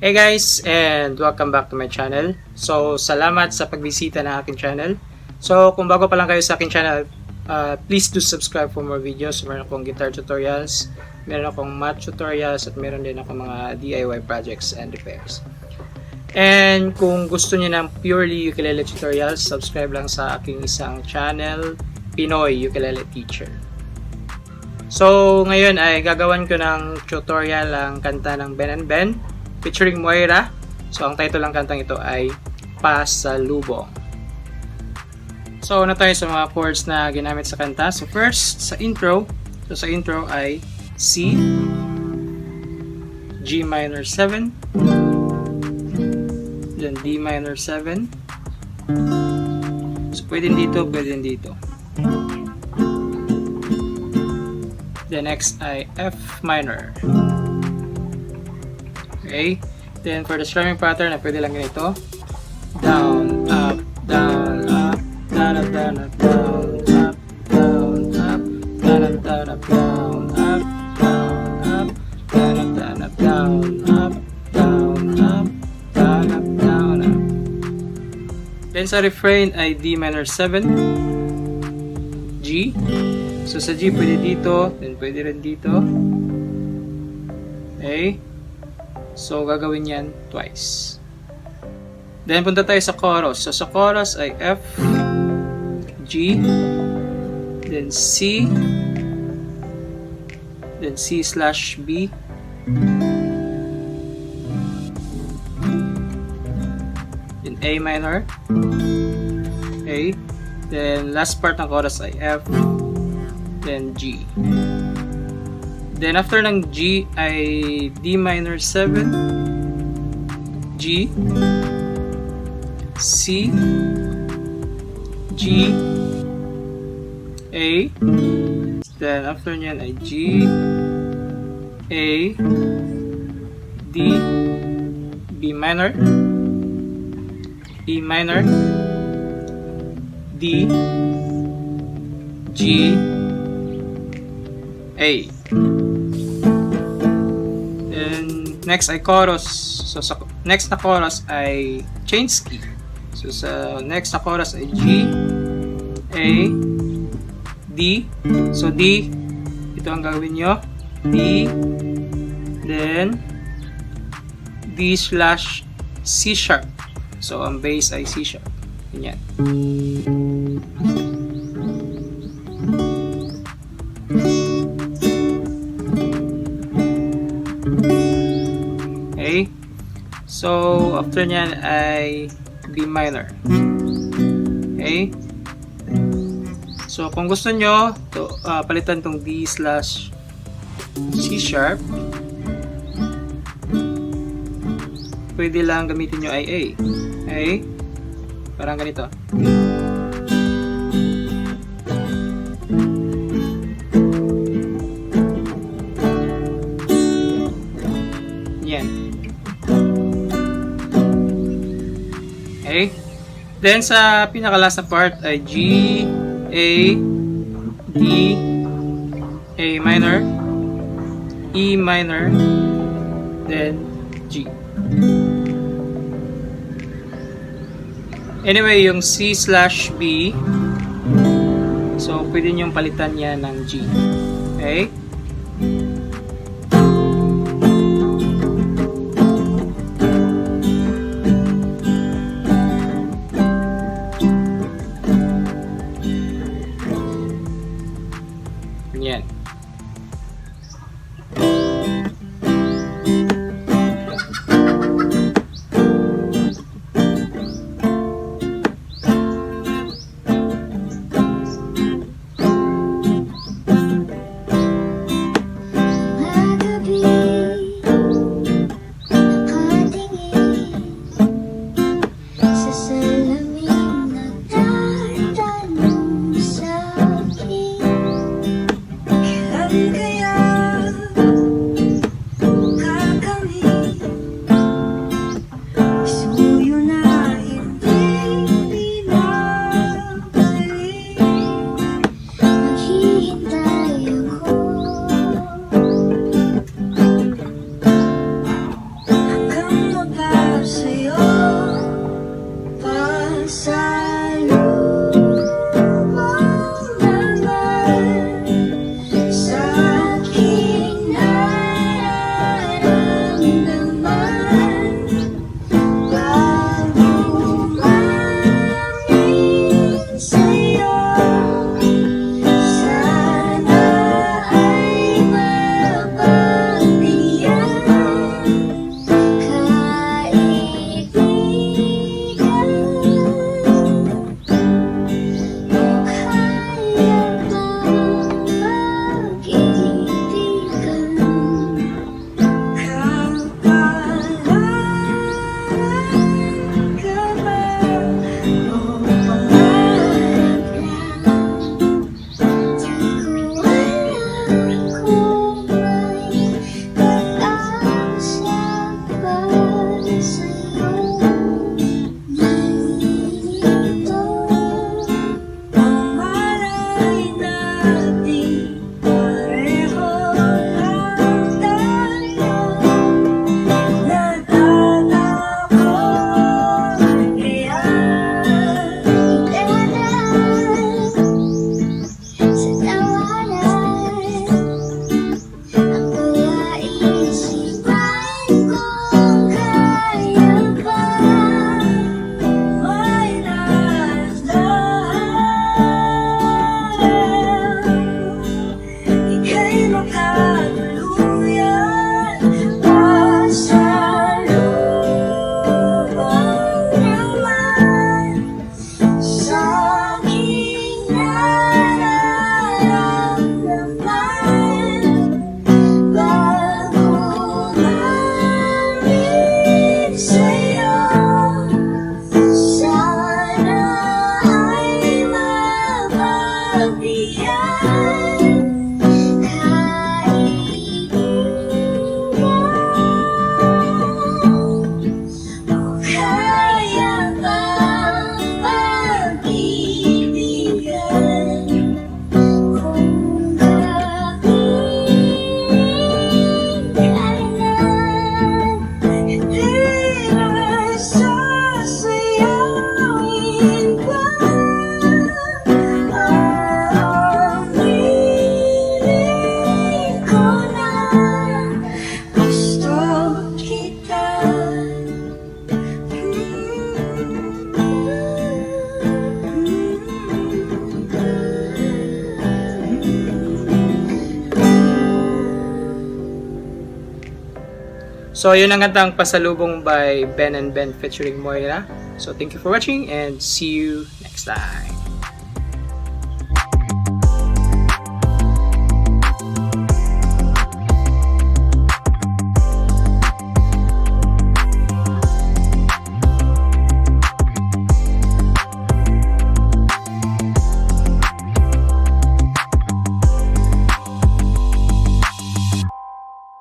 Hey guys, and welcome back to my channel. So, salamat sa pagbisita ng aking channel. So, kung bago pa lang kayo sa aking channel, please do subscribe for more videos. Meron akong guitar tutorials, meron akong math tutorials, at meron din akong mga DIY projects and repairs. And kung gusto niyo ng purely ukulele tutorials, subscribe lang sa aking isang channel, Pinoy Ukulele Teacher. So, ngayon ay gagawan ko ng tutorial ang kanta ng Ben and Ben featuring Moira. So, ang title ng kantang ito ay Pasalubong. So, na tayo sa mga chords na ginamit sa kanta. So, first, sa intro. So, sa intro ay C, G minor 7, then D minor 7. So, pwede dito, pwede dito. Then, next ay F minor. Okay, then for the strumming pattern, pwede lang ganito. Down, up, down, up, down, up, down, up, down, up, down, up, down, up, down, up, down, up, down, up, down, up, down, up, down, up, down, up, down, up, down, up. Then sa refrain ay D minor 7, G. So sa G pwede dito, then pwede rin dito. Okay. So, gagawin yan twice. Then, punta tayo sa chorus. So, sa chorus ay F, G, then C, then C/B, then A minor, A, then last part ng chorus ay F, then G. Then after ng G ay D minor 7, G, C, G, A. Then after nyan ay G, A, D, B minor, E minor, D, G, A. Next ay chorus. So sa next na chorus ay change key. So sa next na chorus ay G, A, D. So D, ito ang gagawin nyo. D, then D/C sharp. So ang bass ay C sharp. Ganyan. Okay. So, after nyan ay B minor. Okay. So, kung gusto nyo palitan tong D/C sharp, pwede lang gamitin nyo ay A. Okay. Parang ganito. Yan. Okay. Then sa pinaka-last na part ay G, A, D, A minor, E minor, then G. Anyway, yung C/B, so pwede niyong palitan yan ng G. Okay? Yan. So, yun ang kantang Pasalubong by Ben and Ben featuring Moira. So, thank you for watching and see you next time.